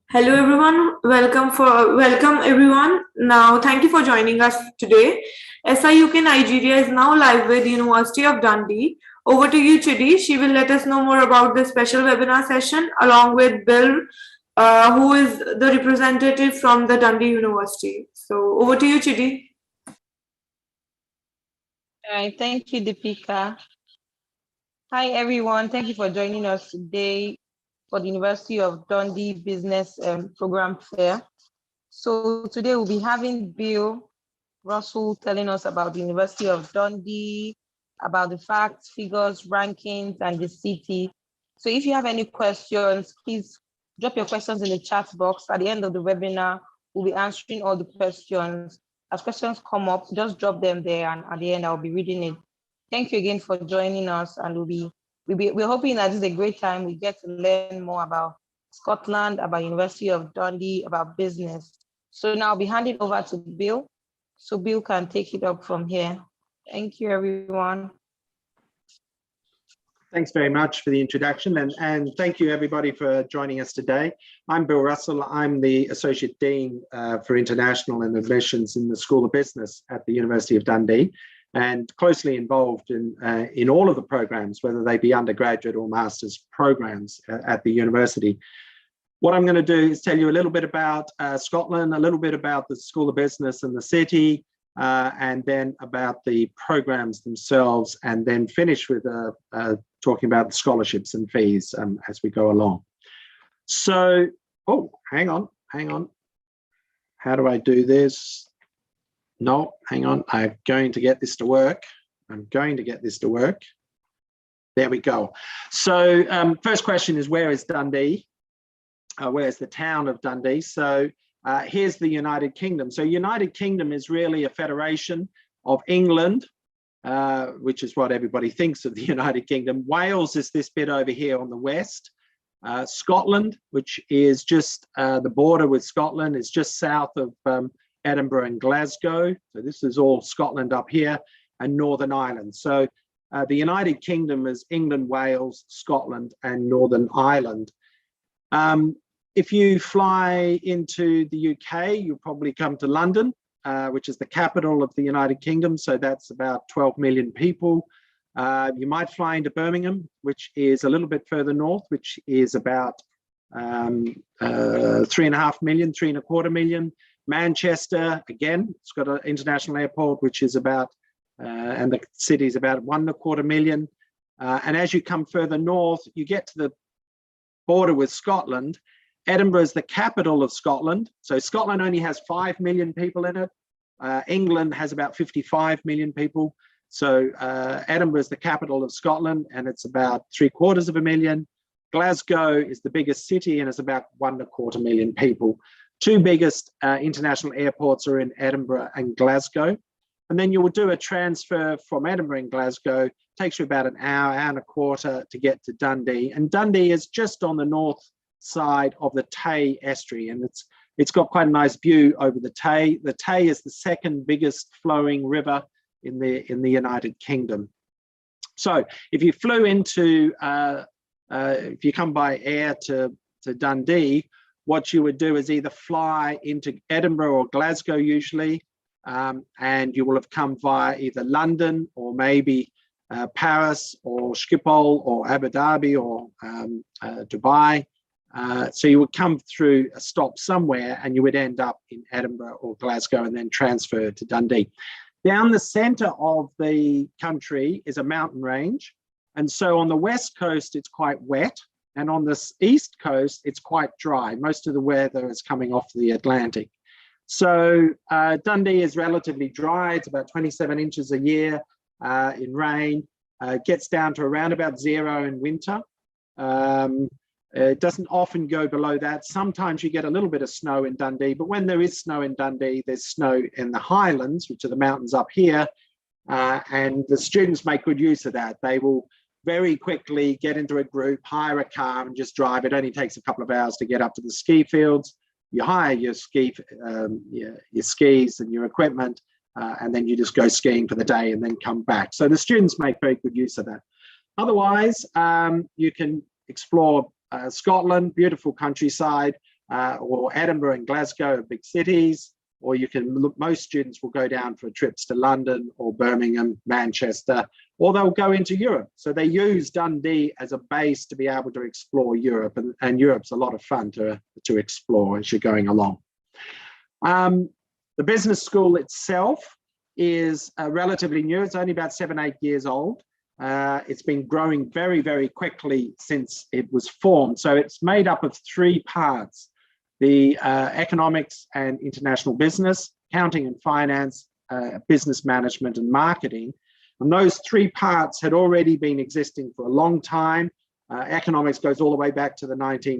Hello everyone, welcome everyone. Now thank you for joining us today. SIUK Nigeria is now live with University of Dundee. Over to you, Chidi. She will let us know more about this special webinar session along with Bill, who is the representative from the Dundee University. So over to you, Chidi. All right, thank you, Deepika. Hi everyone, thank you for joining us today for the University of Dundee Business Program Fair. So today we'll be having Bill Russell telling us about the University of Dundee, about the facts, figures, rankings, and the city. So if you have any questions, please drop your questions in the chat box. At the end of the webinar, we'll be answering all the questions. As questions come up, just drop them there, and at the end, I'll be reading it. Thank you again for joining us, and we're hoping that this is a great time. We get to learn more about Scotland, about University of Dundee, about business. So now I'll be handing over to Bill, so Bill can take it up from here. Thank you, everyone. Thanks very much for the introduction, and thank you everybody for joining us today. I'm Bill Russell. I'm the Associate Dean for International and Admissions in the School of Business at the University of Dundee, and closely involved in all of the programs, whether they be undergraduate or master's programs at the university. What I'm going to do is tell you a little bit about Scotland, a little bit about the School of Business and the city, and then about the programs themselves, and then finish with talking about the scholarships and fees as we go along. So, oh, hang on. How do I do this? No, hang on, I'm going to get this to work. There we go. So first question is, where is Dundee? Where's the town of Dundee? So here's the United Kingdom. So United Kingdom is really a federation of England, which is what everybody thinks of the United Kingdom. Wales is this bit over here on the west. Scotland, which is just the border with Scotland, is just south of Edinburgh and Glasgow. So this is all Scotland up here, and Northern Ireland. So the United Kingdom is England, Wales, Scotland, and Northern Ireland. If you fly into the UK, you'll probably come to London, which is the capital of the United Kingdom. So that's about 12 million people. You might fly into Birmingham, which is a little bit further north, which is about 3.5 million, 3.25 million. Manchester, again, it's got an international airport, which is about, and the city is about 1.25 million. And as you come further north, you get to the border with Scotland. Edinburgh is the capital of Scotland. So Scotland only has 5 million people in it. England has about 55 million people. So Edinburgh is the capital of Scotland, and it's about 750 million. Glasgow is the biggest city, and it's about 1.25 million people. Two biggest international airports are in Edinburgh and Glasgow. And then you will do a transfer from Edinburgh and Glasgow. It takes you about an hour and a quarter to get to Dundee. And Dundee is just on the north side of the Tay estuary, and it's got quite a nice view over the Tay. The Tay is the second biggest flowing river in the United Kingdom. So if you flew into, if you come by air to Dundee, what you would do is either fly into Edinburgh or Glasgow usually, and you will have come via either London or maybe Paris or Schiphol or Abu Dhabi or Dubai. So you would come through a stop somewhere, and you would end up in Edinburgh or Glasgow and then transfer to Dundee. Down the centre of the country is a mountain range. And so on the west coast, it's quite wet. And on the east coast, it's quite dry. Most of the weather is coming off the Atlantic. So Dundee is relatively dry. It's about 27 inches a year in rain. It gets down to around about 0 in winter. It doesn't often go below that. Sometimes you get a little bit of snow in Dundee, but when there is snow in Dundee, there's snow in the highlands, which are the mountains up here. And the students make good use of that. They will very quickly get into a group, hire a car and just drive. It only takes a couple of hours to get up to the ski fields. You hire your skis and your equipment, and then you just go skiing for the day and then come back. So the students make very good use of that. Otherwise, you can explore Scotland, beautiful countryside. or Edinburgh and Glasgow are big cities, or you can look, most students will go down for trips to London or Birmingham, Manchester, or they'll go into Europe. So they use Dundee as a base to be able to explore Europe, and Europe's a lot of fun to explore as you're going along. The business school itself is relatively new. It's only about 7-8 years old. It's been growing very, very quickly since it was formed. So it's made up of 3 parts: the economics and international business, accounting and finance, business management and marketing. And those 3 parts had already been existing for a long time. Economics goes all the way back to the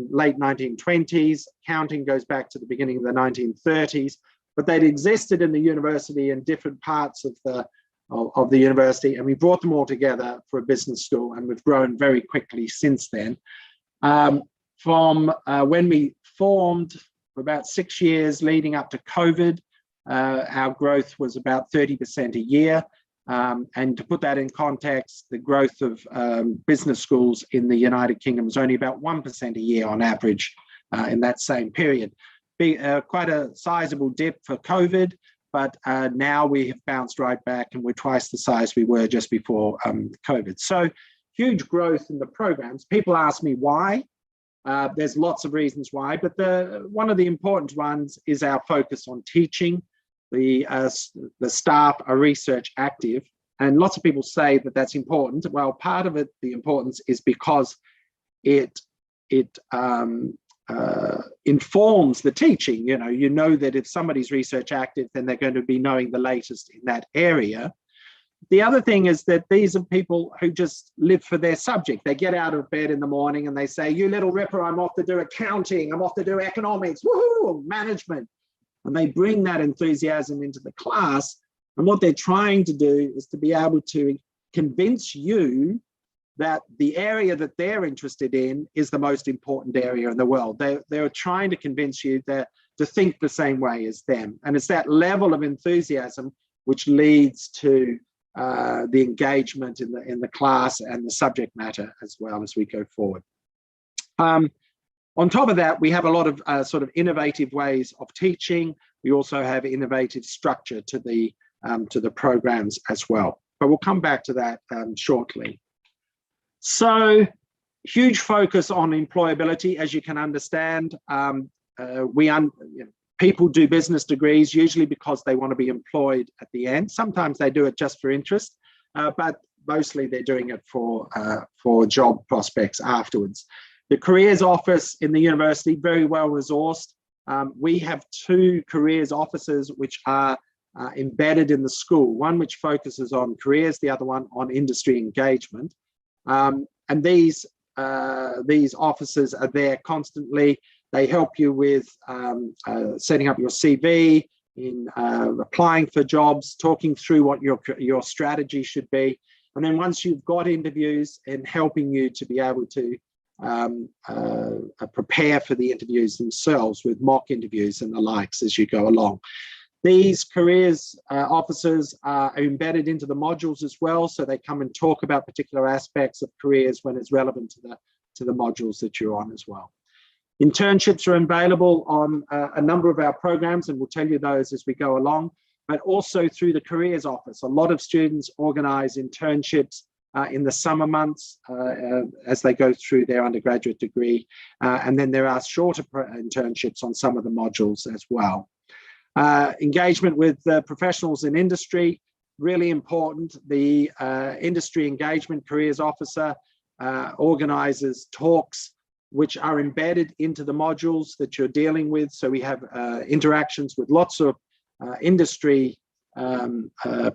late 1920s. Accounting goes back to the beginning of the 1930s. But they'd existed in the university in different parts of the university, and we brought them all together for a business school, and we've grown very quickly since then. From when we formed, for about 6 years leading up to COVID, our growth was about 30% a year. And to put that in context, the growth of business schools in the United Kingdom was only about 1% a year on average in that same period. Quite a sizable dip for COVID, but now we have bounced right back and we're twice the size we were just before COVID. So huge growth in the programs. People ask me why. There's lots of reasons why, but one of the important ones is our focus on teaching. The staff are research active, and lots of people say that that's important. Well, part of it, the importance is because it informs the teaching. You know that if somebody's research active, then they're going to be knowing the latest in that area. The other thing is that these are people who just live for their subject. They get out of bed in the morning and they say, "You little ripper, I'm off to do accounting, I'm off to do economics, woohoo, management." And they bring that enthusiasm into the class. And what they're trying to do is to be able to convince you that the area that they're interested in is the most important area in the world. They're trying to convince you to think the same way as them. And it's that level of enthusiasm which leads to the engagement in the class and the subject matter as well as we go forward. On top of that, we have a lot of sort of innovative ways of teaching. We also have innovative structure to the programs as well. But we'll come back to that shortly. So huge focus on employability, as you can understand. People do business degrees usually because they want to be employed at the end. Sometimes they do it just for interest, but mostly they're doing it for job prospects afterwards. The careers office in the university, very well resourced. We have 2 careers offices which are embedded in the school, one which focuses on careers, the other one on industry engagement. And these officers are there constantly. They help you with setting up your CV, in applying for jobs, talking through what your strategy should be. And then once you've got interviews, and helping you to be able to prepare for the interviews themselves with mock interviews and the likes as you go along. These careers officers are embedded into the modules as well, so they come and talk about particular aspects of careers when it's relevant to the modules that you're on as well. Internships are available on a number of our programs, and we'll tell you those as we go along, but also through the careers office. A lot of students organize internships in the summer months as they go through their undergraduate degree. And then there are shorter internships on some of the modules as well. Engagement with professionals in industry, really important. The industry engagement careers officer organizes talks which are embedded into the modules that you're dealing with. So we have interactions with lots of industry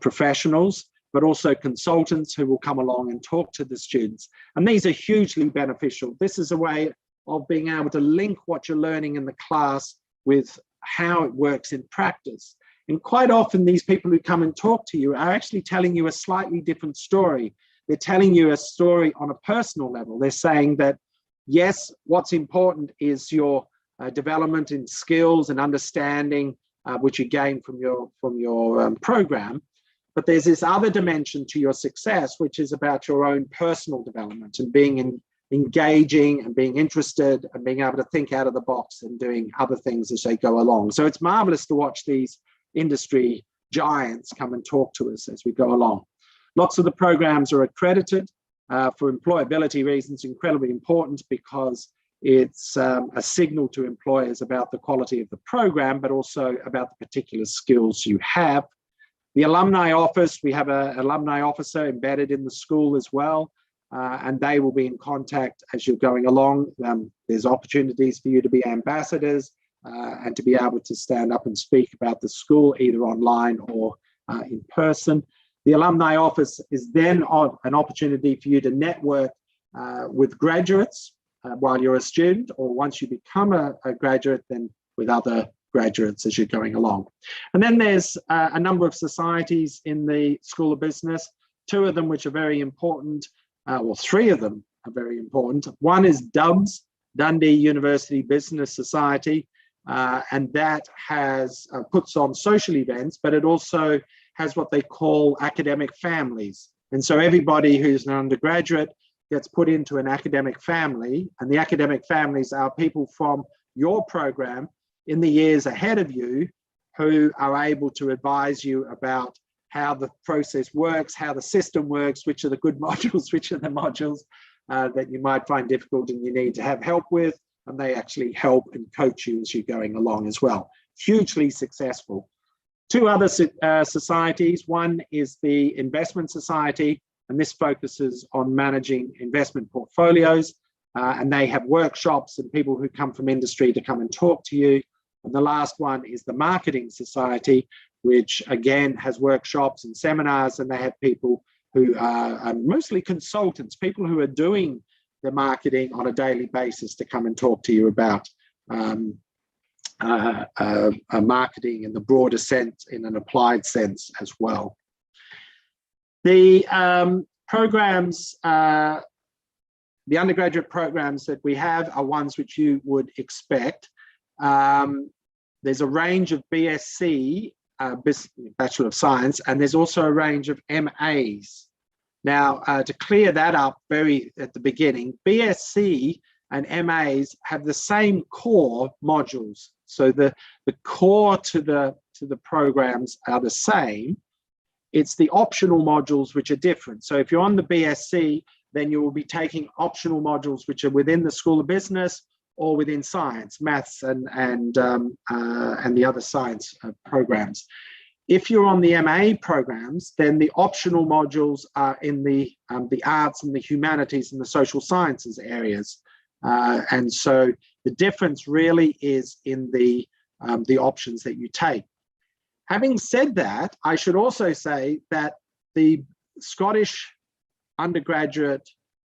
professionals, but also consultants who will come along and talk to the students. And these are hugely beneficial. This is a way of being able to link what you're learning in the class with how it works in practice. And quite often these people who come and talk to you are actually telling you a slightly different story. They're telling you a story on a personal level. They're saying that, yes, what's important is your development in skills and understanding, which you gain from your program. But there's this other dimension to your success, which is about your own personal development and being engaging and being interested and being able to think out of the box and doing other things as they go along. So it's marvelous to watch these industry giants come and talk to us as we go along. Lots of the programs are accredited for employability reasons, incredibly important because it's a signal to employers about the quality of the program, but also about the particular skills you have. The alumni office, we have an alumni officer embedded in the school as well, and they will be in contact as you're going along. There's opportunities for you to be ambassadors and to be able to stand up and speak about the school, either online or in person. The alumni office is then an opportunity for you to network with graduates while you're a student, or once you become a graduate, then with other graduates as you're going along. And then there's a number of societies in the School of Business, two of them which are very important, well, three of them are very important. One is DUBS, Dundee University Business Society, and that has puts on social events, but it also has what they call academic families. And so everybody who's an undergraduate gets put into an academic family, and the academic families are people from your program in the years ahead of you who are able to advise you about how the process works, how the system works, which are the good modules, which are the modules that you might find difficult and you need to have help with, and they actually help and coach you as you're going along as well. Hugely successful. Two other societies. One is the Investment Society, and this focuses on managing investment portfolios, and they have workshops and people who come from industry to come and talk to you. And the last one is the Marketing Society, which again has workshops and seminars, and they have people who are mostly consultants, people who are doing the marketing on a daily basis to come and talk to you about marketing in the broader sense, in an applied sense as well. The programs, the undergraduate programs that we have are ones which you would expect. There's a range of BSc, Bachelor of Science, and there's also a range of MAs. Now, to clear that up very at the beginning, BSc and MAs have the same core modules. So the core to the programs are the same. It's the optional modules which are different. So if you're on the BSc, then you will be taking optional modules which are within the School of Business or within science, maths, and the other science programs. If you're on the MA programs, then the optional modules are in the arts and the humanities and the social sciences areas. And so the difference really is in the options that you take. Having said that, I should also say that the Scottish undergraduate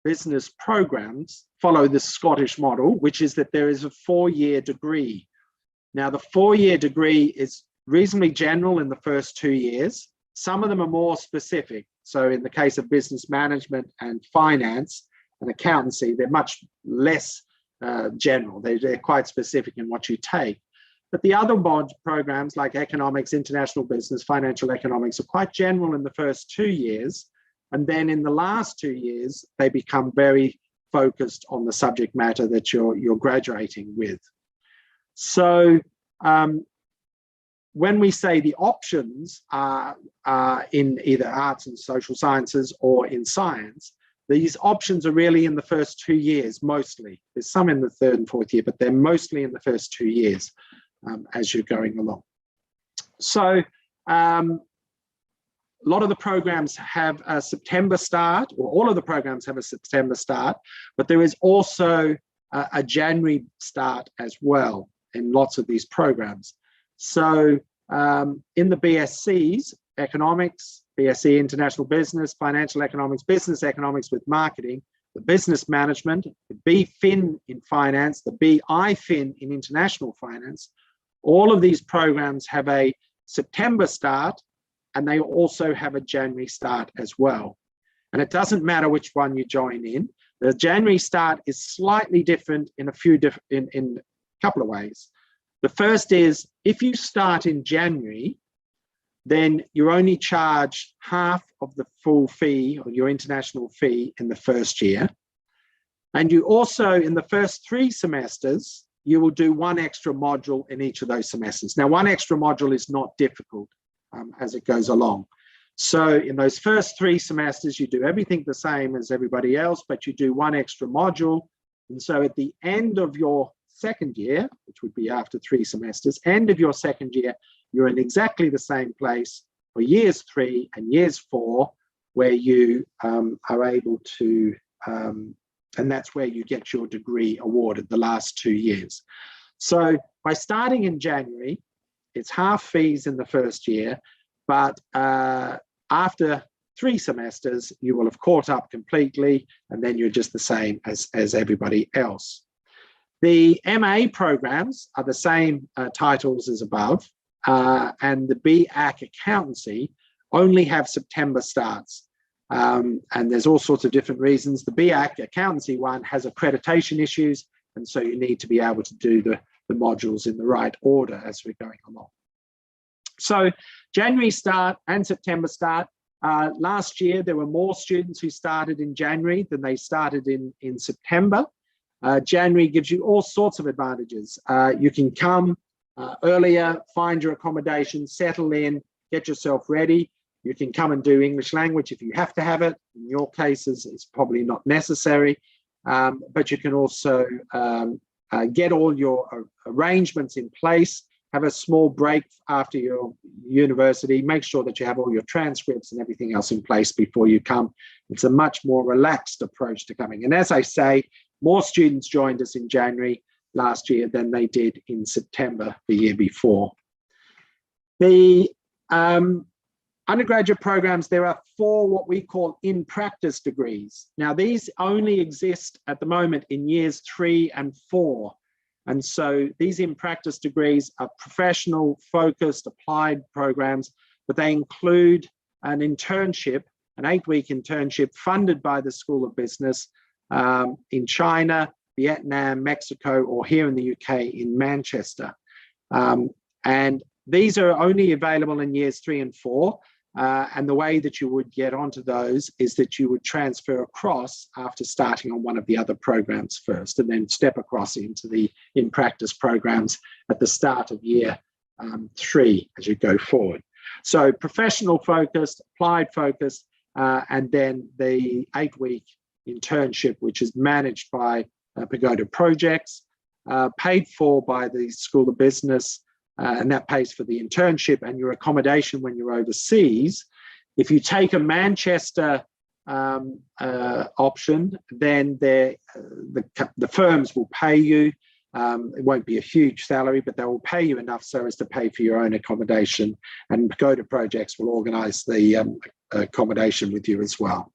business programs follow the Scottish model, which is that there is a 4-year degree. Now, the 4-year degree is reasonably general in the first 2 years. Some of them are more specific. So in the case of business management and finance and accountancy, they're much less general. They're quite specific in what you take. But the other programs like economics, international business, financial economics are quite general in the first 2 years. And then in the last 2 years, they become very focused on the subject matter that you're graduating with. So when we say the options are in either arts and social sciences or in science, these options are really in the first 2 years, mostly. There's some in the 3rd and 4th year, but they're mostly in the first 2 years as you're going along. So a lot of the programs have a September start, or all of the programs have a September start, but there is also a January start as well in lots of these programs. So in the BScs, economics, BSc International Business, Financial Economics, Business Economics with Marketing, the Business Management, the BFin in Finance, the BIFin in International Finance, all of these programs have a September start, and they also have a January start as well. And it doesn't matter which one you join in. The January start is slightly different in a couple of ways. The first is, if you start in January, then you're only charged half of the full fee or your international fee in the first year. And you also, in the first 3 semesters, you will do 1 extra module in each of those semesters. Now, 1 extra module is not difficult as it goes along. So in those first 3 semesters, you do everything the same as everybody else, but you do 1 extra module. And so at the end of your second year, which would be after 3 semesters, end of your second year, you're in exactly the same place for years 3 and years 4, where you are able to, and that's where you get your degree awarded the last 2 years. So by starting in January, it's half fees in the first year, but after 3 semesters, you will have caught up completely, and then you're just the same as everybody else. The MA programs are the same titles as above, and the BAc accountancy only have September starts. And there's all sorts of different reasons. The BAc accountancy one has accreditation issues, and so you need to be able to do the modules in the right order as we're going along. So January start and September start. Last year, there were more students who started in January than they started in September. January gives you all sorts of advantages. You can come earlier, find your accommodation, settle in, get yourself ready. You can come and do English language if you have to have it. In your cases, it's probably not necessary, but you can also get all your arrangements in place, have a small break after your university, make sure that you have all your transcripts and everything else in place before you come. It's a much more relaxed approach to coming. And as I say, more students joined us in January last year than they did in September the year before. The undergraduate programs, there are 4 what we call in-practice degrees. Now, these only exist at the moment in years 3 and 4. And so these in-practice degrees are professional, focused, applied programs, but they include an internship, an 8-week internship funded by the School of Business in China, Vietnam, Mexico, or here in the UK in Manchester. And these are only available in years 3 and 4. And the way that you would get onto those is that you would transfer across after starting on one of the other programs first, and then step across into the in-practice programs at the start of year 3 as you go forward. So professional focused, applied focused, and then the 8-week internship, which is managed by Pagoda Projects, paid for by the School of Business, and that pays for the internship and your accommodation when you're overseas. If you take a Manchester option, then the firms will pay you. It won't be a huge salary, but they will pay you enough so as to pay for your own accommodation. And Pagoda Projects will organise the accommodation with you as well.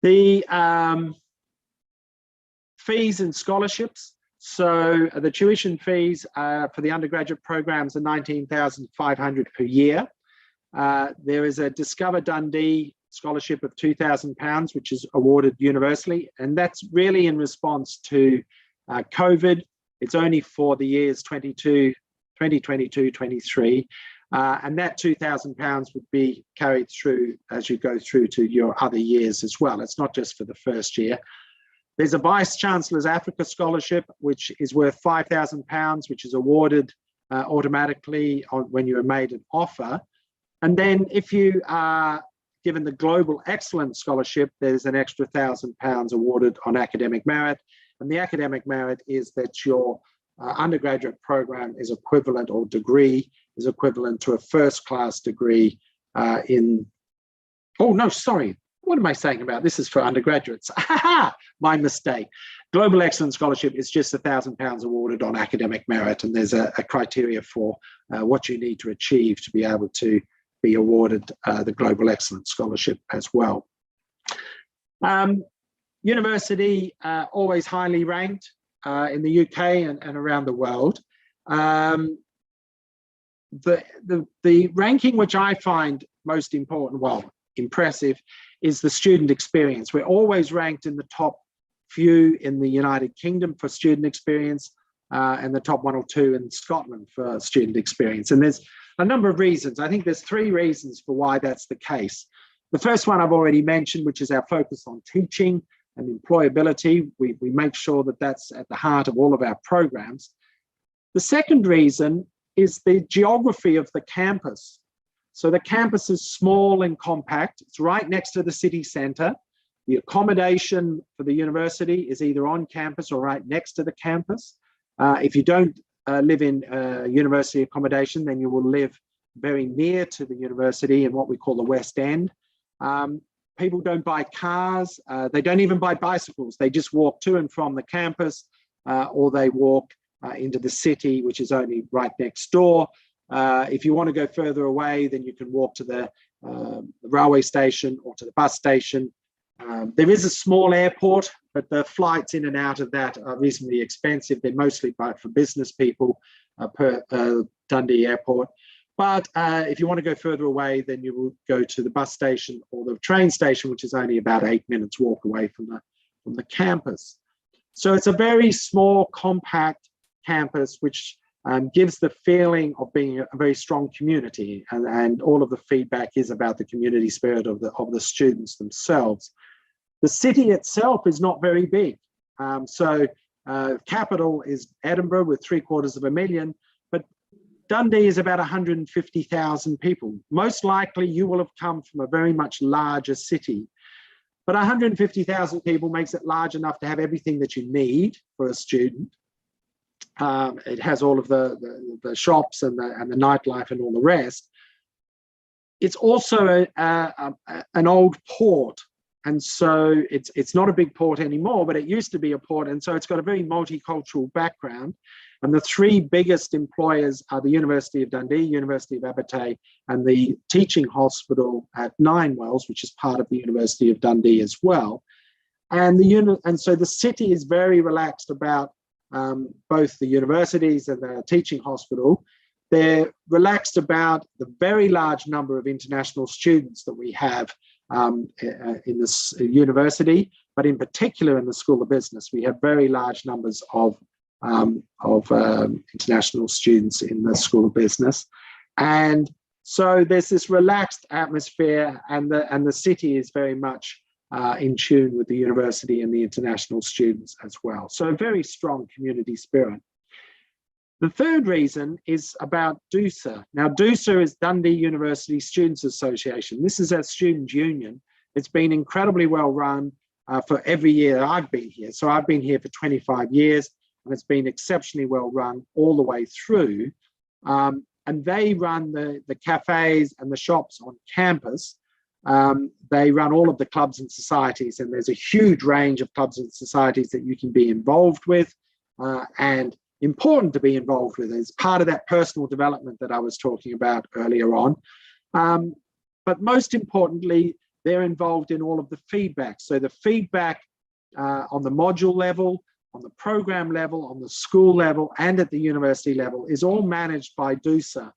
The fees and scholarships. So the tuition fees for the undergraduate programs are $19,500 per year. There is a Discover Dundee scholarship of £2,000, which is awarded universally, and that's really in response to COVID. It's only for the years 2022, 23, and that £2,000 would be carried through as you go through to your other years as well. It's not just for the first year. There's a Vice Chancellor's Africa Scholarship, which is worth £5,000, which is awarded automatically when you are made an offer. And then if you are given the Global Excellence Scholarship, there's an extra £1,000 awarded on academic merit. And the academic merit is that your undergraduate program is equivalent, or degree is equivalent to a first-class degree what am I saying about this? Is for undergraduates. My mistake. Global Excellence Scholarship is just £1,000 awarded on academic merit, and there's a criteria for what you need to achieve to be able to be awarded the Global Excellence Scholarship as well. University, always highly ranked in the UK and around the world. The ranking which I find most important, impressive, is the student experience. We're always ranked in the top few in the United Kingdom for student experience, and the top 1 or 2 in Scotland for student experience. And there's a number of reasons. I think there's 3 reasons for why that's the case. The first one I've already mentioned, which is our focus on teaching. and employability. We make sure that that's at the heart of all of our programs. The second reason is the geography of the campus. So the campus is small and compact. It's right next to the city centre. The accommodation for the university is either on campus or right next to the campus. If you don't live in university accommodation, then you will live very near to the university in what we call the West End. People don't buy cars. They don't even buy bicycles. They just walk to and from the campus, or they walk into the city, which is only right next door. If you want to go further away, then you can walk to the railway station or to the bus station. There is a small airport, but the flights in and out of that are reasonably expensive. They're mostly for business people per Dundee airport. But if you want to go further away, then you will go to the bus station or the train station, which is only about 8 minutes walk away from the campus. So it's a very small, compact campus, which gives the feeling of being a very strong community, and all of the feedback is about the community spirit of the students themselves. The city itself is not very big. Capital is Edinburgh with 750,000, but Dundee is about 150,000 people. Most likely you will have come from a very much larger city, but 150,000 people makes it large enough to have everything that you need for a student. It has all of the shops and the nightlife and all the rest. It's also an old port, and so it's not a big port anymore, but it used to be a port, and so it's got a very multicultural background. And the three biggest employers are the University of Dundee, University of Abbotsford, and the teaching hospital at Ninewells, which is part of the University of Dundee as well. And so the city is very relaxed about both the universities and the teaching hospital. They're relaxed about the very large number of international students that we have in this university, but in particular in the School of Business. We have very large numbers of international students in the School of Business. And so there's this relaxed atmosphere, and the city is very much in tune with the university and the international students as well. So a very strong community spirit. The third reason is about DUSA. Now, DUSA is Dundee University Students Association. This is a student union. It's been incredibly well run for every year I've been here. So I've been here for 25 years, and it's been exceptionally well run all the way through. And they run the cafes and the shops on campus. They run all of the clubs and societies, and there's a huge range of clubs and societies that you can be involved with, and important to be involved with as part of that personal development that I was talking about earlier on. But most importantly, they're involved in all of the feedback. So the feedback on the module level, on the program level, on the school level, and at the university level is all managed by DUSA.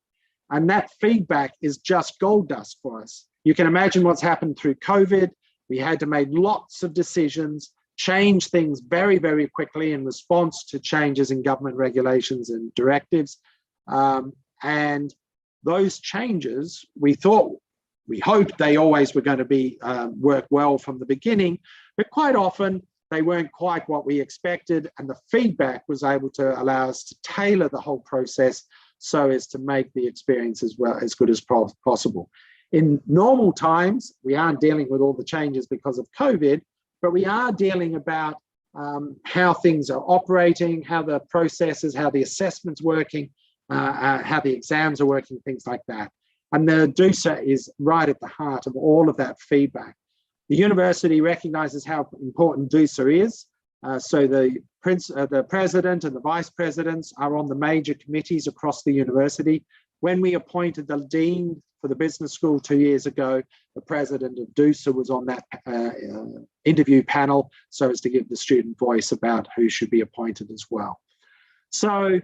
And that feedback is just gold dust for us. You can imagine what's happened through COVID. We had to make lots of decisions, change things very, very quickly in response to changes in government regulations and directives. And those changes, we hoped they always were going to be work well from the beginning, but quite often they weren't quite what we expected. And the feedback was able to allow us to tailor the whole process so as to make the experience as good as possible. In normal times, we aren't dealing with all the changes because of COVID, but we are dealing about how things are operating, how the processes, how the assessment's working, how the exams are working, things like that. And the DUSA is right at the heart of all of that feedback. The university recognises how important DUSA is. So the president and the vice presidents are on the major committees across the university. When we appointed the dean for the business school 2 years ago, the president of DUSA was on that interview panel so as to give the student voice about who should be appointed as well. So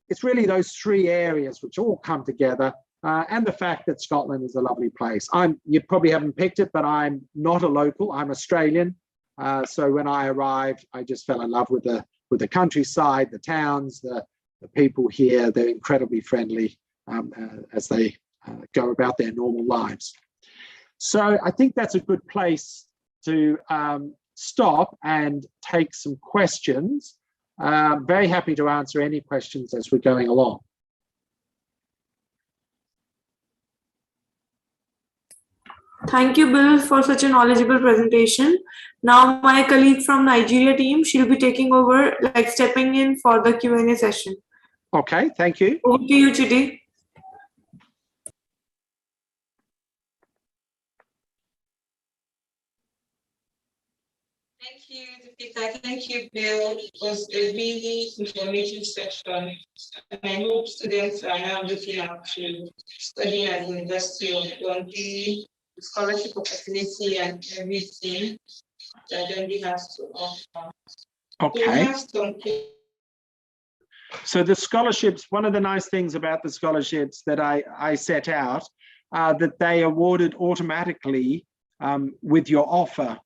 it's really those three areas which all come together, and the fact that Scotland is a lovely place. You probably haven't picked it, but I'm not a local, I'm Australian. So when I arrived, I just fell in love with the countryside, the towns, the people here. They're incredibly friendly as they go about their normal lives. So I think that's a good place to stop and take some questions. Very happy to answer any questions as we're going along. Thank you, Bill, for such a knowledgeable presentation. Now, my colleague from Nigeria team, she'll be taking over, like stepping in for the Q&A session. Okay, thank you. Over to you, Chidi. Thank you, Deepika. Thank you, Bill. It was a really informative session. And I hope students are now looking out to studying at the University of Dundee, the scholarship opportunity and everything that Dundee has to offer. Okay. So the scholarships, one of the nice things about the scholarships that I set out are that they awarded automatically with your offer.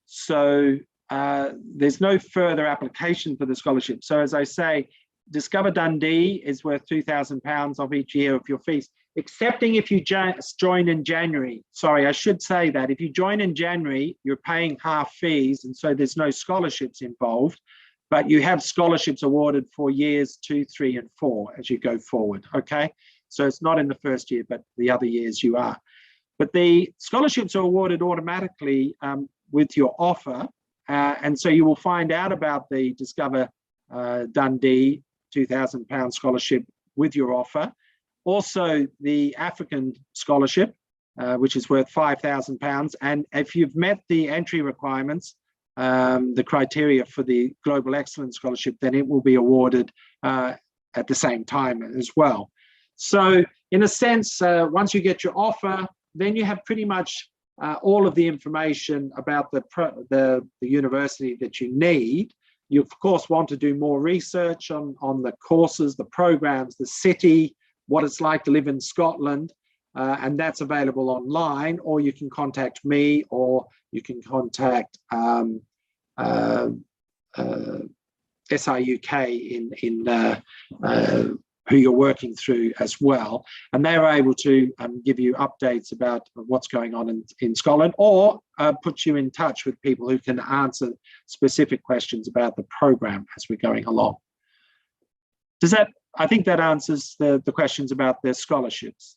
So there's no further application for the scholarship. So as I say, Discover Dundee is worth £2,000 of each year of your fees, excepting if you join in January. Sorry, I should say that if you join in January, you're paying half fees, and so there's no scholarships involved, but you have scholarships awarded for years 2, 3, and 4 as you go forward, okay? So it's not in the first year, but the other years you are. But the scholarships are awarded automatically with your offer, and so you will find out about the Discover Dundee £2,000 scholarship with your offer. Also the African scholarship, which is worth £5,000, and if you've met the entry requirements, the criteria for the Global Excellence Scholarship, then it will be awarded at the same time as well. So in a sense, once you get your offer, then you have pretty much all of the information about the university that you need. You of course want to do more research on the courses, the programs, the city, what it's like to live in Scotland, and that's available online, or you can contact me, or you can contact SIUK in who you're working through as well, and they're able to give you updates about what's going on in Scotland, or put you in touch with people who can answer specific questions about the program as we're going along. Does that, I think that answers the questions about the scholarships.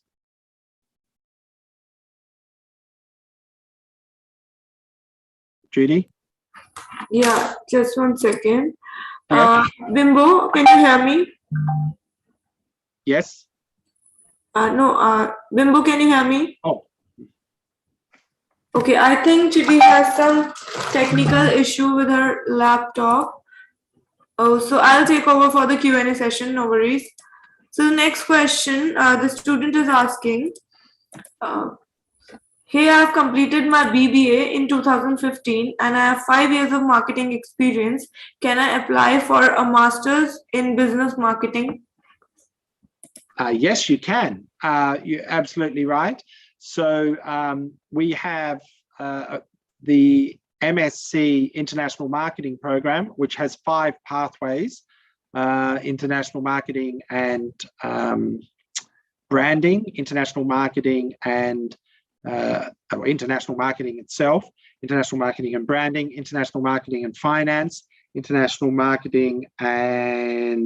Judy? Yeah, just 1 second. Yeah. Bimbo, can you hear me? Yes. No, Bimbo, can you hear me? Oh. Okay, I think Chidi has some technical issue with her laptop. Oh, so I'll take over for the Q&A session, no worries. So the next question, the student is asking, hey, I have completed my BBA in 2015 and I have 5 years of marketing experience. Can I apply for a master's in business marketing? Yes, you can. You're absolutely right. So we have the MSc International Marketing Program, which has 5 pathways: international marketing and branding, international marketing and or international marketing itself, international marketing and branding, international marketing and finance, international marketing and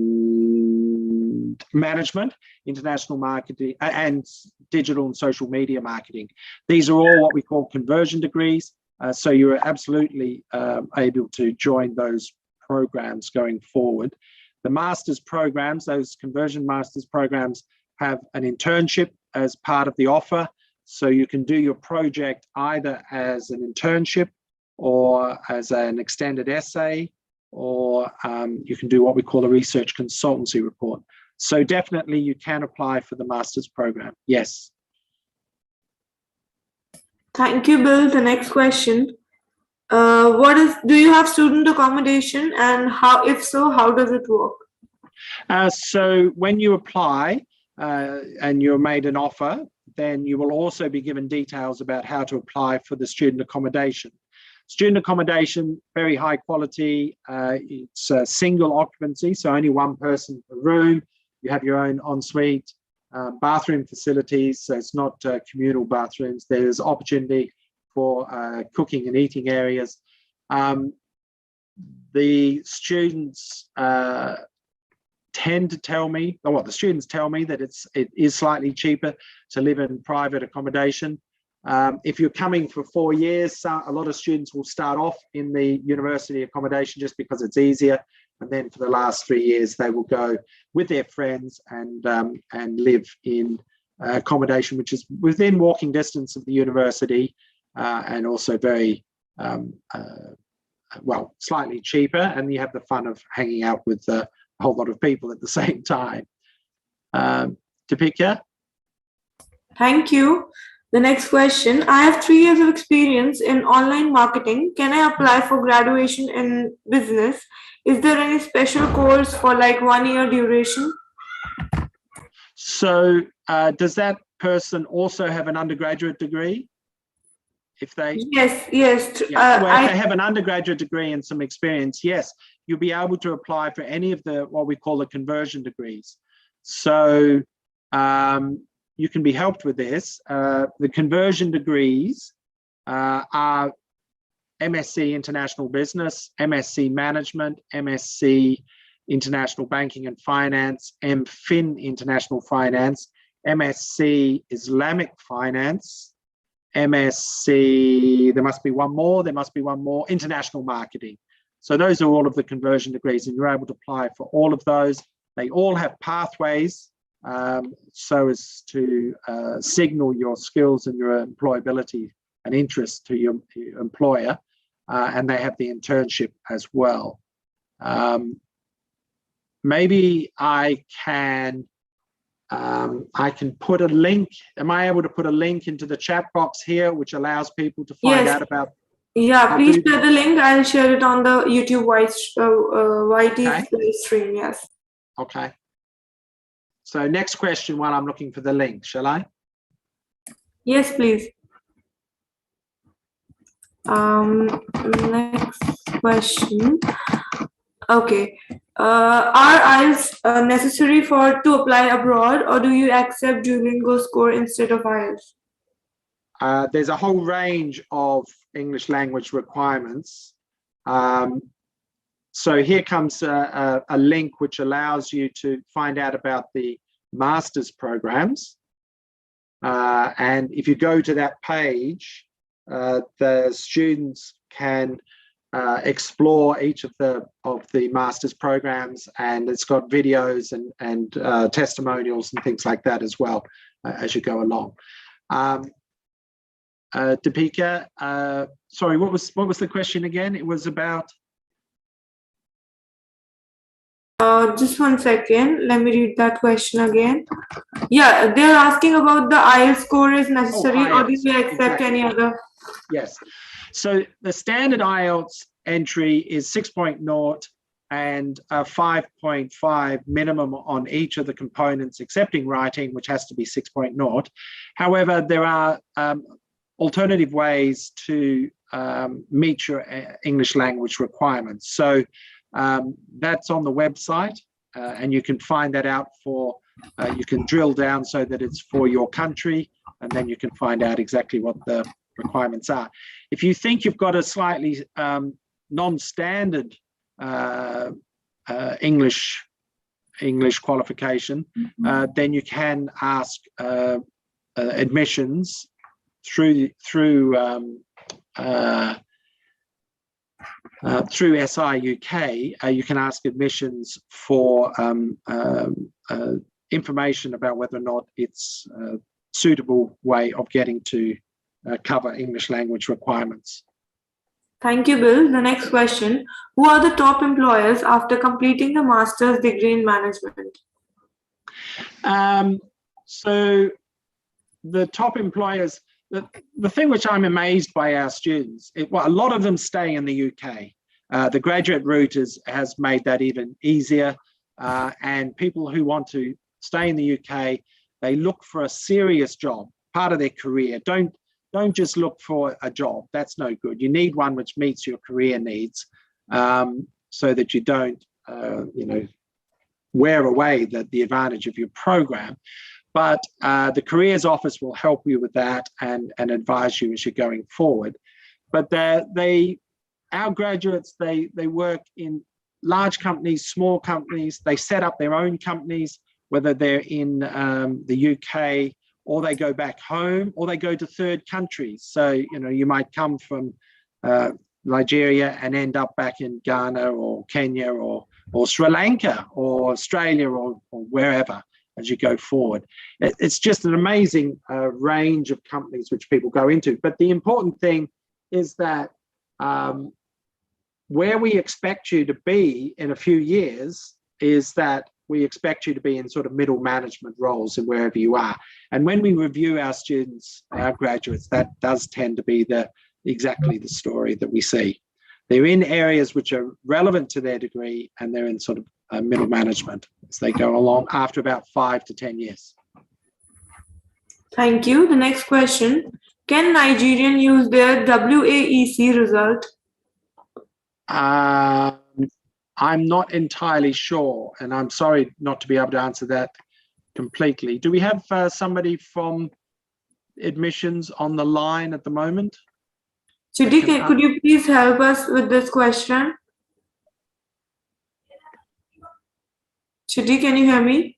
management, international marketing and digital and social media marketing. These are all what we call conversion degrees. So you're absolutely able to join those programs going forward. The master's programs, those conversion master's programs, have an internship as part of the offer. So you can do your project either as an internship or as an extended essay, or you can do what we call a research consultancy report. So definitely you can apply for the master's program, yes. Thank you, Bill. The next question. Do you have student accommodation, and how, if so, how does it work? So when you apply and you're made an offer, then you will also be given details about how to apply for the student accommodation. Student accommodation, very high quality. It's a single occupancy, so only one person per room. You have your own ensuite, bathroom facilities, so it's not communal bathrooms. There's opportunity for cooking and eating areas. The students tend to tell me, or what the students tell me, that it is slightly cheaper to live in private accommodation. If you're coming for 4 years, a lot of students will start off in the university accommodation just because it's easier, and then for the last 3 years they will go with their friends and live in accommodation which is within walking distance of the university, and also very well, slightly cheaper, and you have the fun of hanging out with a whole lot of people at the same time. Deepika? Thank you. The next question. I have 3 years of experience in online marketing. Can I apply for graduation in business? Is there any special course for like 1 year duration? So does that person also have an undergraduate degree? If they yes. well, if they have an undergraduate degree and some experience, yes, you'll be able to apply for any of the what we call the conversion degrees. So you can be helped with this. The conversion degrees are MSc International Business, MSc Management, MSc International Banking and Finance, MPhil International Finance, MSc Islamic Finance, MSc, there must be one more, International Marketing. So those are all of the conversion degrees, and you're able to apply for all of those. They all have pathways so as to signal your skills and your employability and interest to your employer, and they have the internship as well. Maybe I can put a link. Am I able to put a link into the chat box here, which allows people to find out about? Yeah, please share the link. I'll share it on the YouTube YT stream. Yes. Okay. So next question while I'm looking for the link, shall I? Yes, please. Next question. Okay. Are IELTS necessary to apply abroad, or do you accept Duolingo score instead of IELTS? There's a whole range of English language requirements. So here comes a link which allows you to find out about the master's programs. And if you go to that page, the students can explore each of the master's programs, and it's got videos and testimonials and things like that as well as you go along. Deepika, sorry, what was the question again? It was about. Just 1 second. Let me read that question again. Yeah, they're asking about the IELTS score is necessary, or do you accept any other? Yes. So the standard IELTS entry is 6.0 and 5.5 minimum on each of the components, excepting writing, which has to be 6.0. However, there are alternative ways to meet your English language requirements. So that's on the website, and you can find that out for, you can drill down so that it's for your country, and then you can find out exactly what the requirements are. If you think you've got a slightly non-standard English qualification, then you can ask admissions through SI UK. You can ask admissions for information about whether or not it's a suitable way of getting to cover English language requirements. Thank you, Bill. The next question. Who are the top employers after completing the master's degree in management? So the top employers, the thing which I'm amazed by our students, well, a lot of them stay in the UK. The graduate route has made that even easier. And people who want to stay in the UK, they look for a serious job, part of their career. Don't just look for a job. That's no good. You need one which meets your career needs, so that you don't, wear away the advantage of your program. But the careers office will help you with that and advise you as you're going forward. But our graduates, they work in large companies, small companies. They set up their own companies, whether they're in the UK, or they go back home, or they go to third countries. So, you might come from Nigeria and end up back in Ghana or Kenya or Sri Lanka or Australia or wherever as you go forward. It's just an amazing range of companies which people go into. But the important thing is that where we expect you to be in a few years is that we expect you to be in sort of middle management roles in wherever you are. And when we review our students, our graduates, that does tend to be exactly the story that we see. They're in areas which are relevant to their degree, and they're in sort of middle management as they go along after about 5 to 10 years. Thank you. The next question. Can Nigerian use their WAEC result? I'm not entirely sure, and I'm sorry not to be able to answer that completely. Do we have somebody from admissions on the line at the moment? Chidi, could you please help us with this question? Chidi, can you hear me?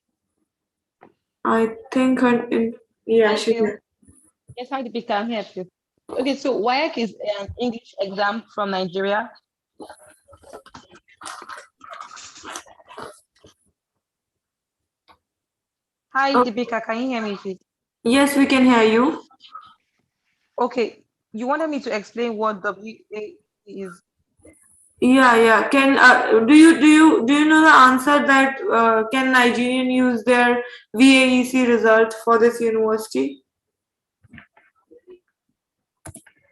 I think, yeah, she can. Yes, hi, Deepika, I'm here too. Okay, so WAEC is an English exam from Nigeria. Hi, Deepika, can you hear me, please? Yes, we can hear you. Okay, you wanted me to explain what WAEC is? Yeah. Can do you know the answer that can Nigerian use their WAEC result for this university?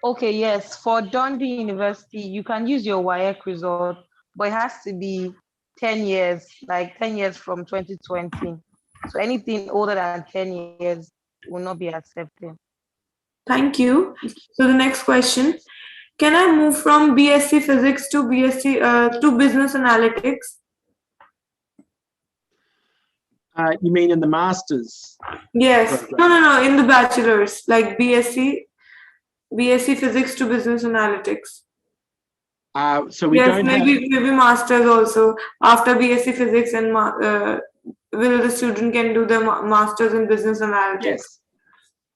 Okay, yes. For Dundee University, you can use your WAEC result, but it has to be 10 years, like 10 years from 2020. So anything older than 10 years will not be accepted. Thank you. So the next question. Can I move from BSc Physics to BSc to Business Analytics? You mean in the master's? Yes. program? No. In the bachelor's, like BSc Physics to Business Analytics. So we don't have. Maybe masters also after BSc Physics, and will the student can do the masters in Business Analytics?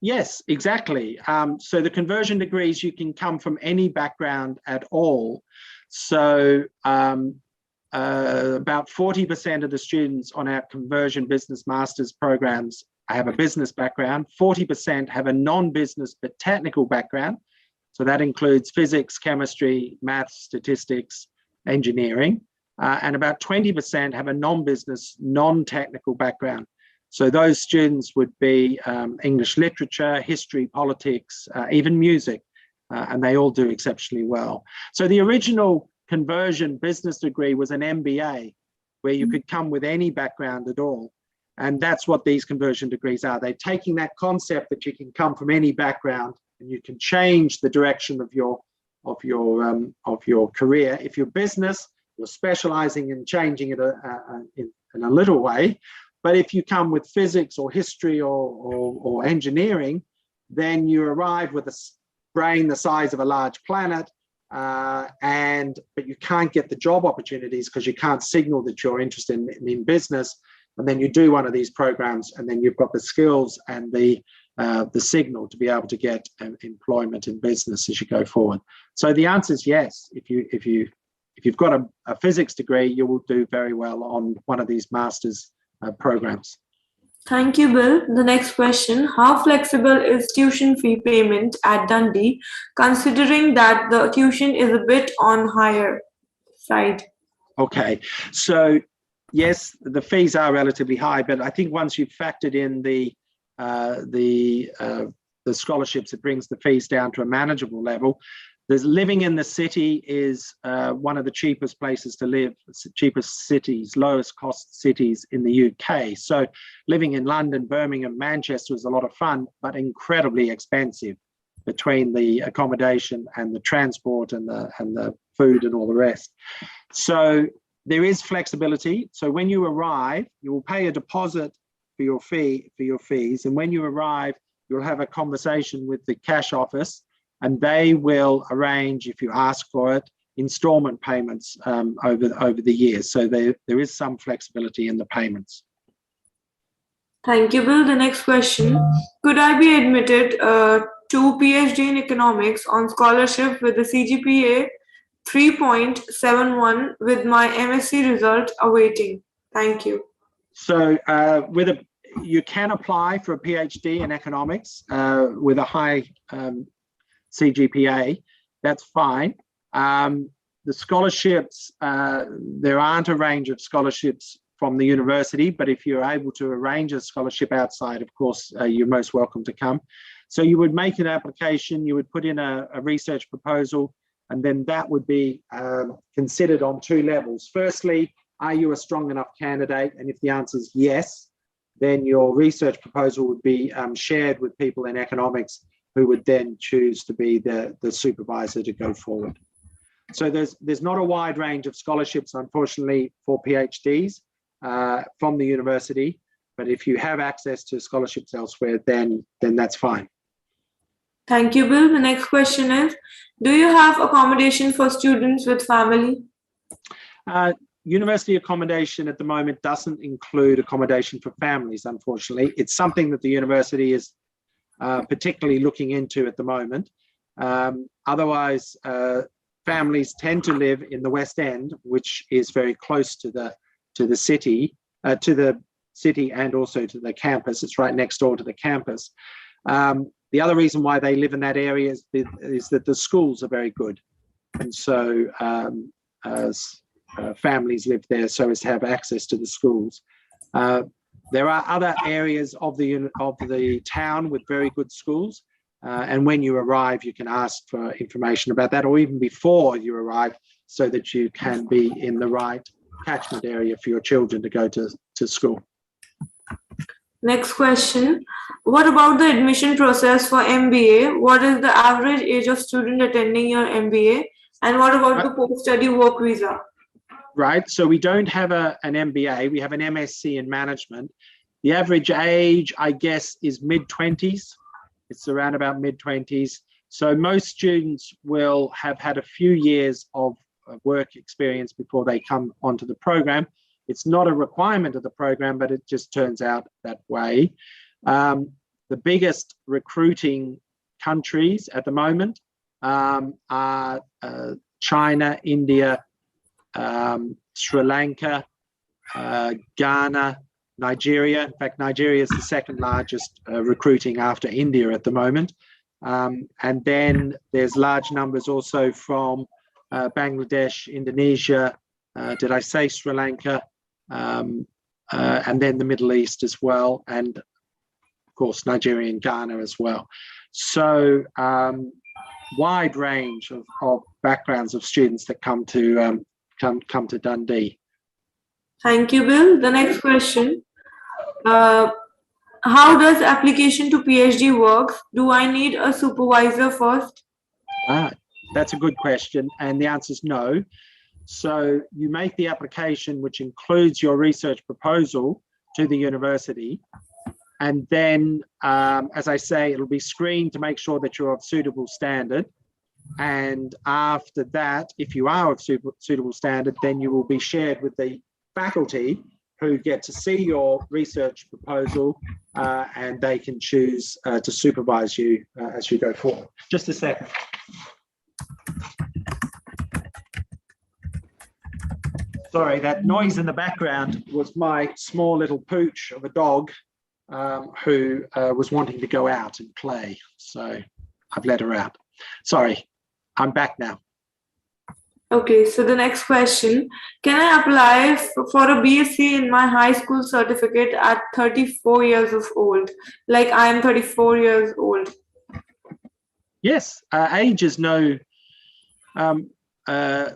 Yes, exactly. So the conversion degrees, you can come from any background at all. So about 40% of the students on our conversion business masters programs have a business background. 40% have a non-business but technical background. So that includes physics, chemistry, maths, statistics, engineering. And about 20% have a non-business, non-technical background. So those students would be English literature, history, politics, even music, and they all do exceptionally well. So the original conversion business degree was an MBA, where you could come with any background at all. And that's what these conversion degrees are. They're taking that concept that you can come from any background and you can change the direction of your career. If you're business, you're specializing in changing it in a little way. But if you come with physics or history or engineering, then you arrive with a brain the size of a large planet, but you can't get the job opportunities because you can't signal that you're interested in business. And then you do one of these programs, and then you've got the skills and the signal to be able to get employment in business as you go forward. So the answer is yes. If you've got a physics degree, you will do very well on one of these masters programs. Thank you, Bill. The next question. How flexible is tuition fee payment at Dundee, considering that the tuition is a bit on higher side? Okay, so yes, the fees are relatively high, but I think once you've factored in the scholarships, it brings the fees down to a manageable level. Living in the city is one of the cheapest places to live, cheapest cities, lowest cost cities in the UK. So living in London, Birmingham, Manchester is a lot of fun, but incredibly expensive between the accommodation and the transport and the food and all the rest. So there is flexibility. So when you arrive, you will pay a deposit for your fees. And when you arrive, you'll have a conversation with the cash office, and they will arrange, if you ask for it, installment payments over the years. So there is some flexibility in the payments. Thank you, Bill. The next question. Could I be admitted to PhD in economics on scholarship with a CGPA 3.71 with my MSc result awaiting? Thank you. So you can apply for a PhD in economics with a high CGPA. That's fine. The scholarships, there aren't a range of scholarships from the university, but if you're able to arrange a scholarship outside, of course, you're most welcome to come. So you would make an application, you would put in a research proposal, and then that would be considered on 2 levels. Firstly, are you a strong enough candidate? And if the answer is yes, then your research proposal would be shared with people in economics who would then choose to be the supervisor to go forward. So there's not a wide range of scholarships, unfortunately, for PhDs from the university, but if you have access to scholarships elsewhere, then that's fine. Thank you, Bill. The next question is, do you have accommodation for students with family? University accommodation at the moment doesn't include accommodation for families, unfortunately. It's something that the university is particularly looking into at the moment. Otherwise, families tend to live in the West End, which is very close to the city and also to the campus. It's right next door to the campus. The other reason why they live in that area is that the schools are very good. And so families live there so as to have access to the schools. There are other areas of the town with very good schools. And when you arrive, you can ask for information about that, or even before you arrive, so that you can be in the right catchment area for your children to go to school. Next question. What about the admission process for MBA? What is the average age of student attending your MBA? And what about the post-study work visa? Right, so we don't have an MBA, we have an MSc in management. The average age, I guess, is mid-20s. It's around about mid-20s. So most students will have had a few years of work experience before they come onto the program. It's not a requirement of the program, but it just turns out that way. The biggest recruiting countries at the moment are China, India, Sri Lanka, Ghana, Nigeria. In fact, Nigeria is the second largest recruiting after India at the moment. And then there's large numbers also from Bangladesh, Indonesia, did I say Sri Lanka? And then the Middle East as well. And of course, Nigeria and Ghana as well. So wide range of backgrounds of students that come to Dundee. Thank you, Bill. The next question. How does application to PhD work? Do I need a supervisor first? That's a good question. And the answer is no. So you make the application, which includes your research proposal, to the university. And then, as I say, it'll be screened to make sure that you're of suitable standard. And after that, if you are of suitable standard, then you will be shared with the faculty who get to see your research proposal, and they can choose to supervise you as you go forward. Just a second. Sorry, that noise in the background was my small little pooch of a dog who was wanting to go out and play. So I've let her out. Sorry, I'm back now. Okay, so the next question. Can I apply for a BSc in my high school certificate at 34 years of old? Like I am 34 years old. Yes, age is no...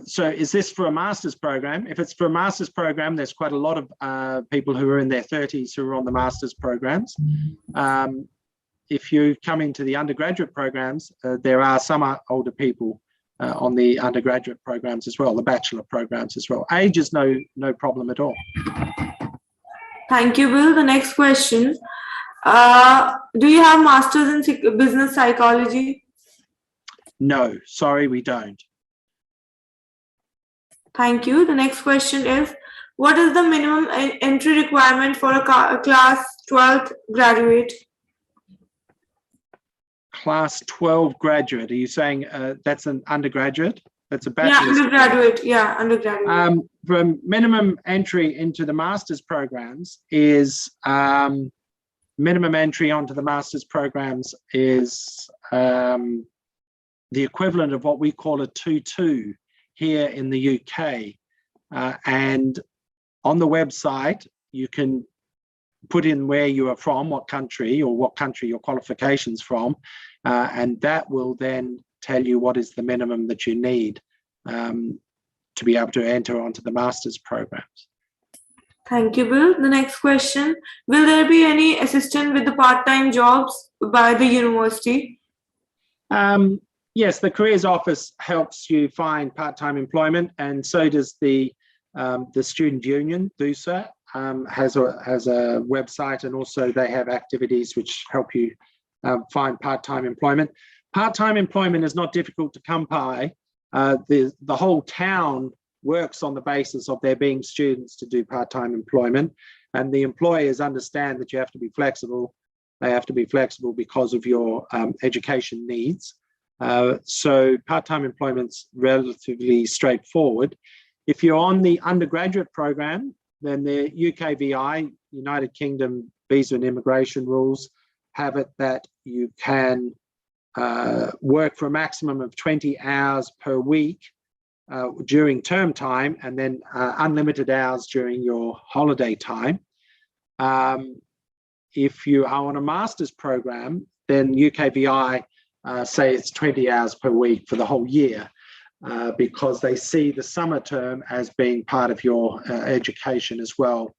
so is this for a master's program? If it's for a master's program, there's quite a lot of people who are in their 30s who are on the master's programs. If you come into the undergraduate programs, there are some older people on the undergraduate programs as well, the bachelor programs as well. Age is no problem at all. Thank you, Bill. The next question. Do you have masters in business psychology? No, sorry, we don't. Thank you. The next question is, what is the minimum entry requirement for a class 12th graduate? Class 12 graduate, are you saying that's an undergraduate? That's a bachelor's? Yeah, undergraduate. Yeah, undergraduate. The minimum entry into the master's programs is, minimum entry onto the master's programs is the equivalent of what we call a 2-2 here in the UK. And on the website, you can put in where you are from, what country your qualifications from, and that will then tell you what is the minimum that you need to be able to enter onto the master's programs. Thank you, Bill. The next question, will there be any assistance with the part-time jobs by the university? Yes, the Careers Office helps you find part-time employment, and so does the Student Union, DUSA, has a website, and also they have activities which help you find part-time employment. Part-time employment is not difficult to come by. The whole town works on the basis of there being students to do part-time employment, and the employers understand that you have to be flexible. They have to be flexible because of your education needs. So part-time employment's relatively straightforward. If you're on the undergraduate program, then the UKVI, United Kingdom Visa and Immigration Rules, have it that you can work for a maximum of 20 hours per week during term time, and then unlimited hours during your holiday time. If you are on a master's program, then UKVI say it's 20 hours per week for the whole year, because they see the summer term as being part of your education as well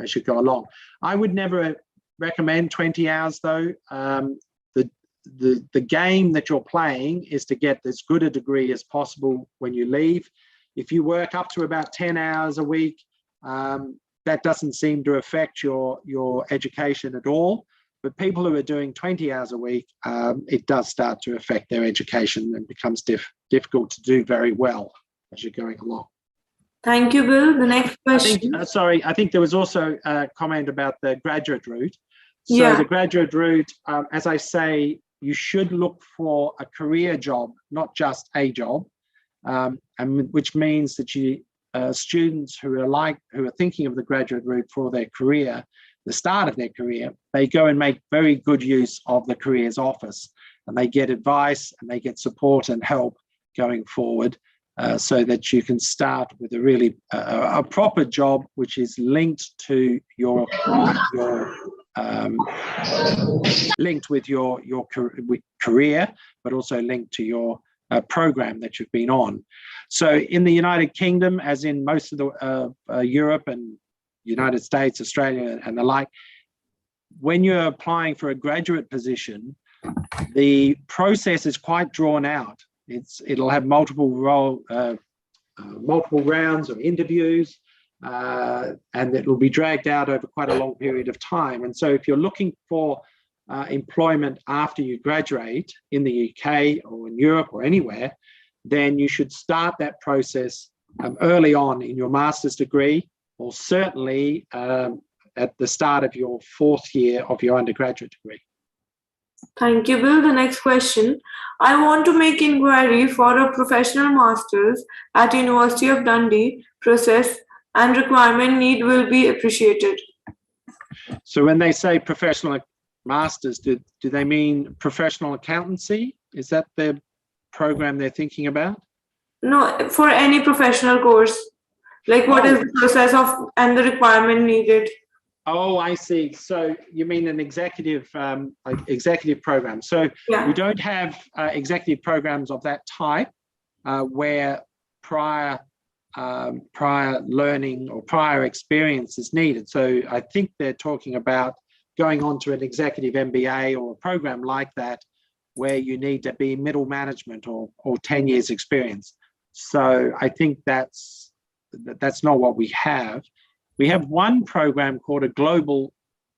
as you go along. I would never recommend 20 hours though. The game that you're playing is to get as good a degree as possible when you leave. If you work up to about 10 hours a week, that doesn't seem to affect your education at all. But people who are doing 20 hours a week, it does start to affect their education and becomes difficult to do very well as you're going along. Thank you, Bill. The next question. I think there was also a comment about the graduate route. So Yeah. The graduate route, as I say, you should look for a career job, not just a job, and which means that students who are thinking of the graduate route for their career, the start of their career, they go and make very good use of the Careers Office, and they get advice and they get support and help going forward, so that you can start with a really a proper job which is linked to your linked with your career, but also linked to your program that you've been on. So in the United Kingdom, as in most of the Europe and United States, Australia and the like, when you're applying for a graduate position, the process is quite drawn out. It'll have multiple rounds of interviews, and it will be dragged out over quite a long period of time. And so if you're looking for employment after you graduate in the UK or in Europe or anywhere, then you should start that process early on in your master's degree, or certainly at the start of your 4th year of your undergraduate degree. Thank you, Bill. The next question. I want to make inquiry for a professional master's at University of Dundee. Process and requirement need will be appreciated. So when they say professional masters, do they mean professional accountancy? Is that the program they're thinking about? No, for any professional course. Like what is the process of and the requirement needed? Oh, I see. So you mean an executive program. So Yeah. we don't have executive programs of that type where prior learning or prior experience is needed. So I think they're talking about going on to an executive MBA or a program like that, where you need to be middle management or 10 years experience. So I think that's not what we have. We have one program called a Global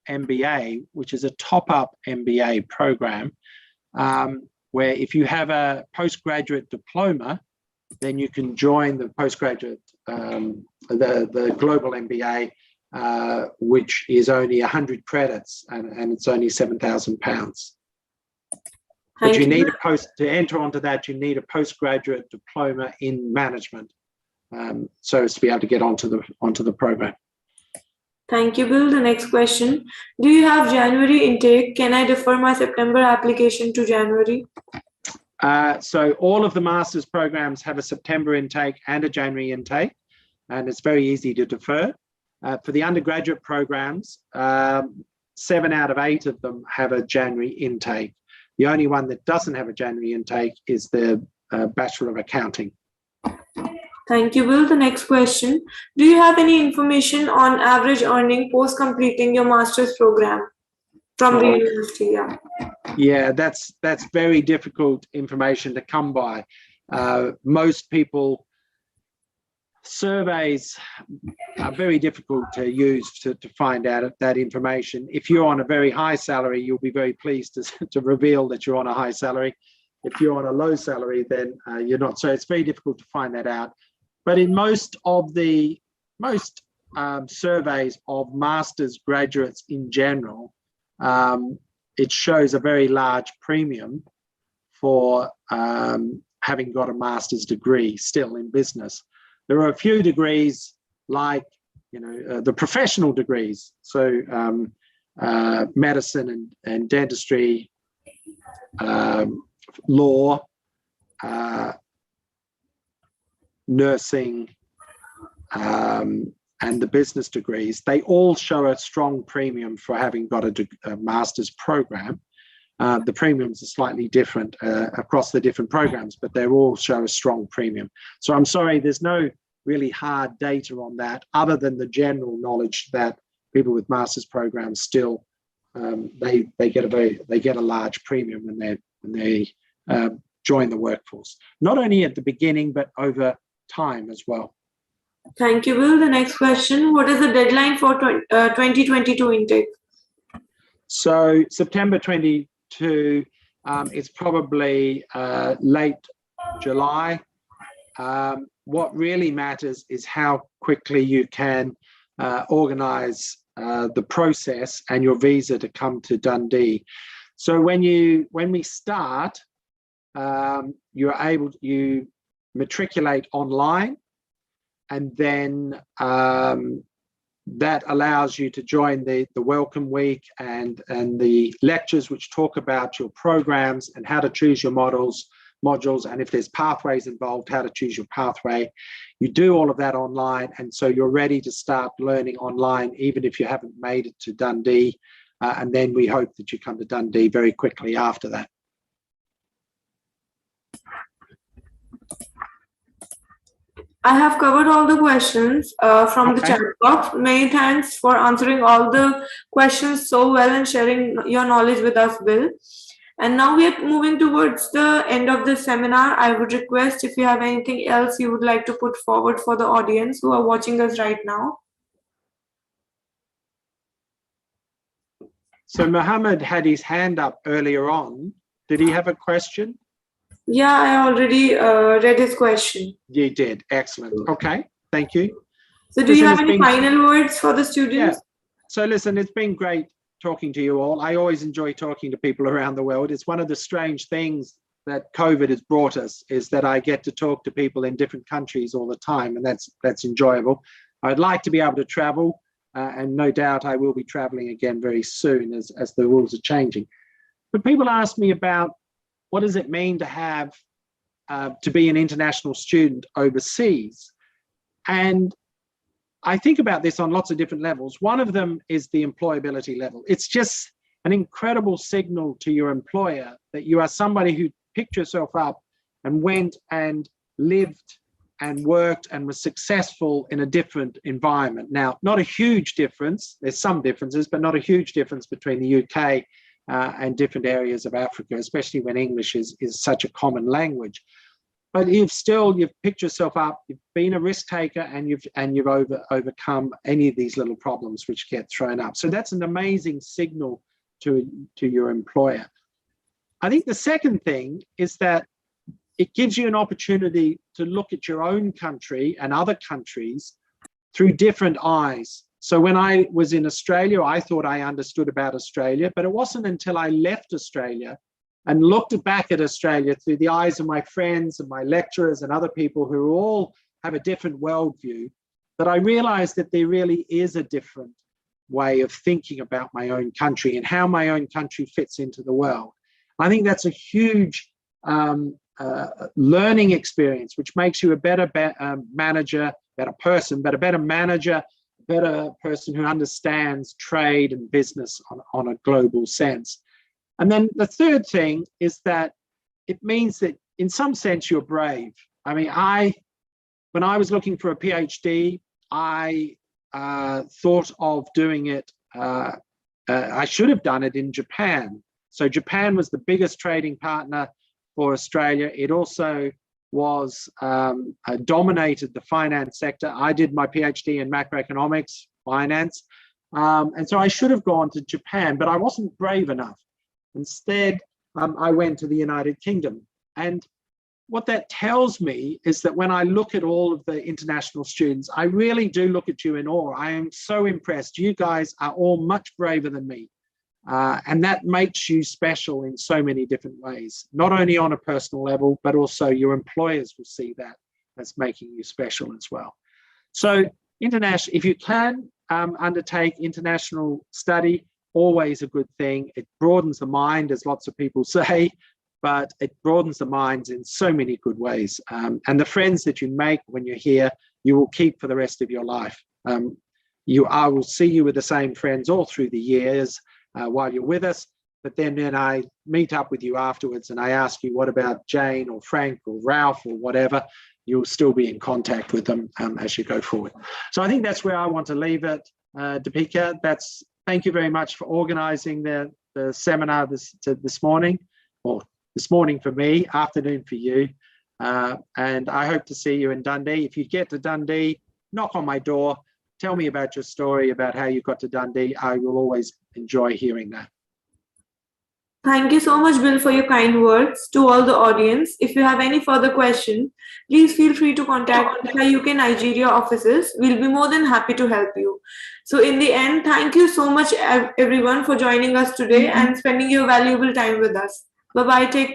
MBA, which is a top-up MBA program, where if you have a postgraduate diploma, then you can join the postgraduate the global MBA, which is only 100 credits and it's only £7,000. But you need to enter onto that, you need a postgraduate diploma in management, so as to be able to get onto the program. Thank you, Bill. The next question. Do you have January intake? Can I defer my September application to January? So all of the master's programs have a September intake and a January intake, and it's very easy to defer. For the undergraduate programs, 7 out of 8 of them have a January intake. The only one that doesn't have a January intake is the Bachelor of Accounting. Thank you, Bill. The next question. Do you have any information on average earning post completing your master's program from the university? Yeah. Yeah, that's very difficult information to come by. Most people, surveys are very difficult to use to find out that information. If you're on a very high salary, you'll be very pleased to reveal that you're on a high salary. If you're on a low salary, then you're not. So it's very difficult to find that out. But in most surveys of master's graduates in general, it shows a very large premium for having got a master's degree still in business. There are a few degrees like, the professional degrees. So medicine and dentistry, law, nursing, and the business degrees, they all show a strong premium for having got a master's program. The premiums are slightly different across the different programs, but they all show a strong premium. So I'm sorry, there's no really hard data on that, other than the general knowledge that people with master's programs still they get a large premium when they join the workforce. Not only at the beginning, but over time as well. Thank you, Bill. The next question. What is the deadline for 2022 intake? So September 22, it's probably late July. What really matters is how quickly you can organise the process and your visa to come to Dundee. So when we start, you matriculate online, and then that allows you to join the welcome week and the lectures which talk about your programs and how to choose your modules, and if there's pathways involved, how to choose your pathway. You do all of that online, and so you're ready to start learning online, even if you haven't made it to Dundee. And then we hope that you come to Dundee very quickly after that. I have covered all the questions from the chat box. Many thanks for answering all the questions so well and sharing your knowledge with us, Bill. And now we are moving towards the end of the seminar. I would request if you have anything else you would like to put forward for the audience who are watching us right now. So Mohammed had his hand up earlier on. Did he have a question? Yeah, I already read his question. You did. Excellent. Okay. Thank you. So do you have any final words for the students? Yeah. So listen, it's been great talking to you all. I always enjoy talking to people around the world. It's one of the strange things that COVID has brought us, is that I get to talk to people in different countries all the time, and that's enjoyable. I'd like to be able to travel, and no doubt I will be traveling again very soon as the rules are changing. But people ask me about, what does it mean to have to be an international student overseas? And I think about this on lots of different levels. One of them is the employability level. It's just an incredible signal to your employer that you are somebody who picked yourself up and went and lived and worked and was successful in a different environment. Now, not a huge difference. There's some differences, but not a huge difference between the UK and different areas of Africa, especially when English is such a common language. But you've picked yourself up, you've been a risk taker, and you've overcome any of these little problems which get thrown up. So that's an amazing signal to your employer. I think the second thing is that it gives you an opportunity to look at your own country and other countries through different eyes. So when I was in Australia, I thought I understood about Australia, but it wasn't until I left Australia and looked back at Australia through the eyes of my friends and my lecturers and other people who all have a different worldview, that I realized that there really is a different way of thinking about my own country and how my own country fits into the world. I think that's a huge learning experience, which makes you a better manager, better person, but a better manager, better person who understands trade and business on a global sense. And then the third thing is that it means that in some sense you're brave. I mean, when I was looking for a PhD, I thought of doing it, I should have done it in Japan. So Japan was the biggest trading partner for Australia. It also was dominated the finance sector. I did my PhD in macroeconomics, finance. And so I should have gone to Japan, but I wasn't brave enough. Instead, I went to the United Kingdom. And what that tells me is that when I look at all of the international students, I really do look at you in awe. I am so impressed. You guys are all much braver than me. And that makes you special in so many different ways, not only on a personal level, but also your employers will see that as making you special as well. So international, if you can undertake international study, always a good thing. It broadens the mind, as lots of people say, but it broadens the minds in so many good ways. And the friends that you make when you're here, you will keep for the rest of your life. I will see you with the same friends all through the years while you're with us, but then I meet up with you afterwards and I ask you, what about Jane or Frank or Ralph or whatever? You'll still be in contact with them as you go forward. So I think that's where I want to leave it, Deepika. Thank you very much for organizing the seminar this morning, or this morning for me, afternoon for you. And I hope to see you in Dundee. If you get to Dundee, knock on my door, tell me about your story, about how you got to Dundee. I will always enjoy hearing that. Thank you so much, Bill, for your kind words. To all the audience, if you have any further question, please feel free to contact the UK Nigeria offices. We'll be more than happy to help you. So in the end, thank you so much, everyone, for joining us today and spending your valuable time with us. Bye-bye. Take care.